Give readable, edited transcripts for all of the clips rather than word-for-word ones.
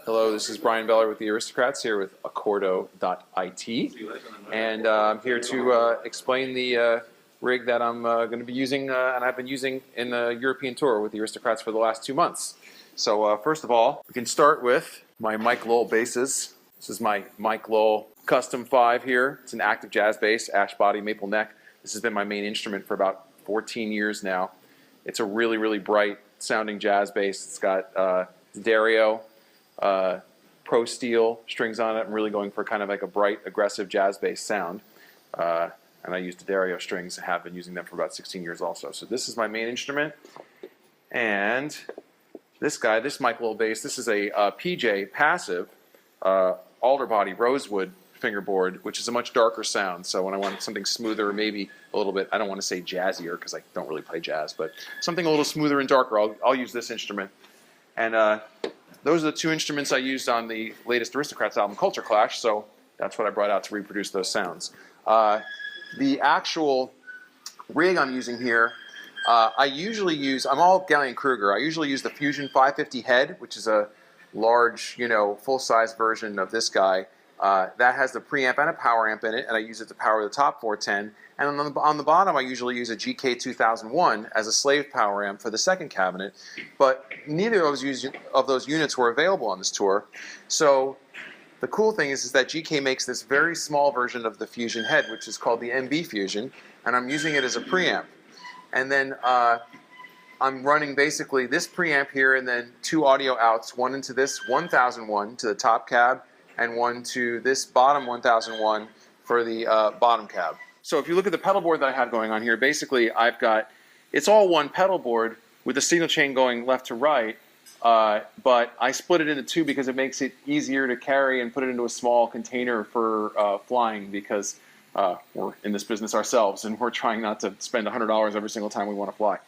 Hello, this is Bryan Beller with the Aristocrats here with accordo.it, and I'm here to explain the rig that I'm going to be using and I've been using in the European tour with the Aristocrats for the last 2 months. So first of all, we can start with my Mike Lowell basses. This is my Mike Lowell Custom 5 here. It's an active jazz bass, ash body, maple neck. This has been my main instrument for about 14 years now. It's a really, really bright sounding jazz bass. It's got Dario Pro Steel strings on it. I'm really going for kind of like a bright, aggressive jazz bass sound. And I use the Dario strings. I have been using them for about 16 years also. So this is my main instrument. And this guy, this Mike Lowell bass, this is a PJ passive alder body rosewood fingerboard, which is a much darker sound. So when I want something smoother, maybe a little bit, I don't want to say jazzier because I don't really play jazz, but something a little smoother and darker, I'll use this instrument. And those are the two instruments I used on the latest Aristocrats album, Culture Clash, so that's what I brought out to reproduce those sounds. The actual rig I'm using here, I usually use, I'm all Gallien-Kruger. I usually use the Fusion 550 head, which is a large, full-size version of this guy. That has the preamp and a power amp in it, and I use it to power the top 410. And on the bottom, I usually use a GK2001 as a slave power amp for the second cabinet. But neither of those units were available on this tour. So the cool thing is that GK makes this very small version of the Fusion head, which is called the MB Fusion, and I'm using it as a preamp. And then I'm running basically this preamp here and then two audio outs, one into this 1001 to the top cab, and one to this bottom 1001 for the bottom cab. So if you look at the pedal board that I have going on here, basically I've got, it's all one pedal board with the signal chain going left to right, but I split it into two because it makes it easier to carry and put it into a small container for flying, because we're in this business ourselves and we're trying not to spend $100 every single time we want to fly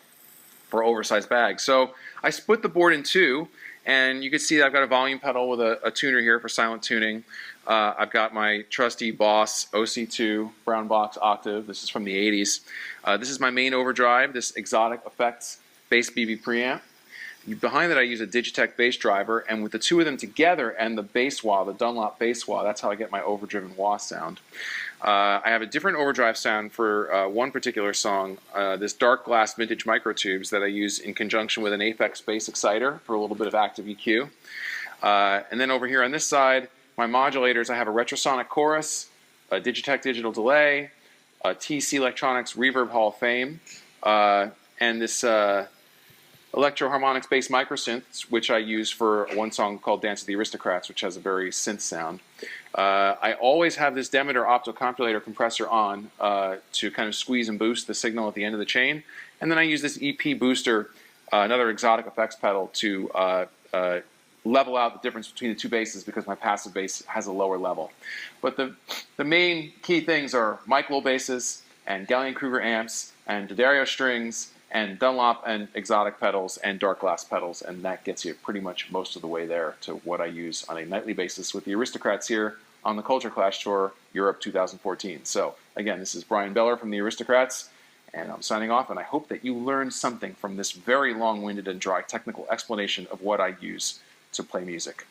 for oversized bags. So I split the board in two, and you can see that I've got a volume pedal with a tuner here for silent tuning. I've got my trusty Boss OC2 brown box octave. This is from the 80s. This is my main overdrive, this Exotic Effects bass BB preamp. Behind that I use a Digitech bass driver, and with the two of them together and the bass wah, the Dunlop bass wah, that's how I get my overdriven wah sound. I have a different overdrive sound for one particular song, this Dark Glass Vintage Microtubes that I use in conjunction with an Aphex bass exciter for a little bit of active EQ. And then over here on this side, my modulators, I have a Retrosonic Chorus, a Digitech digital delay, a TC Electronics Reverb Hall of Fame, and this Electro Harmonics bass microsynth, which I use for one song called Dance of the Aristocrats, which has a very synth sound. I always have this Demeter optocompulator compressor on to kind of squeeze and boost the signal at the end of the chain. And then I use this EP booster, another Exotic Effects pedal, to level out the difference between the two basses, because my passive bass has a lower level. But the main key things are Mike Lowell basses and Gallien-Kruger amps and D'Addario strings and Dunlop and Exotic pedals and Dark Glass pedals, and that gets you pretty much most of the way there to what I use on a nightly basis with the Aristocrats here on the Culture Clash Tour, Europe 2014. So again, this is Bryan Beller from the Aristocrats, and I'm signing off, and I hope that you learned something from this very long-winded and dry technical explanation of what I use to play music.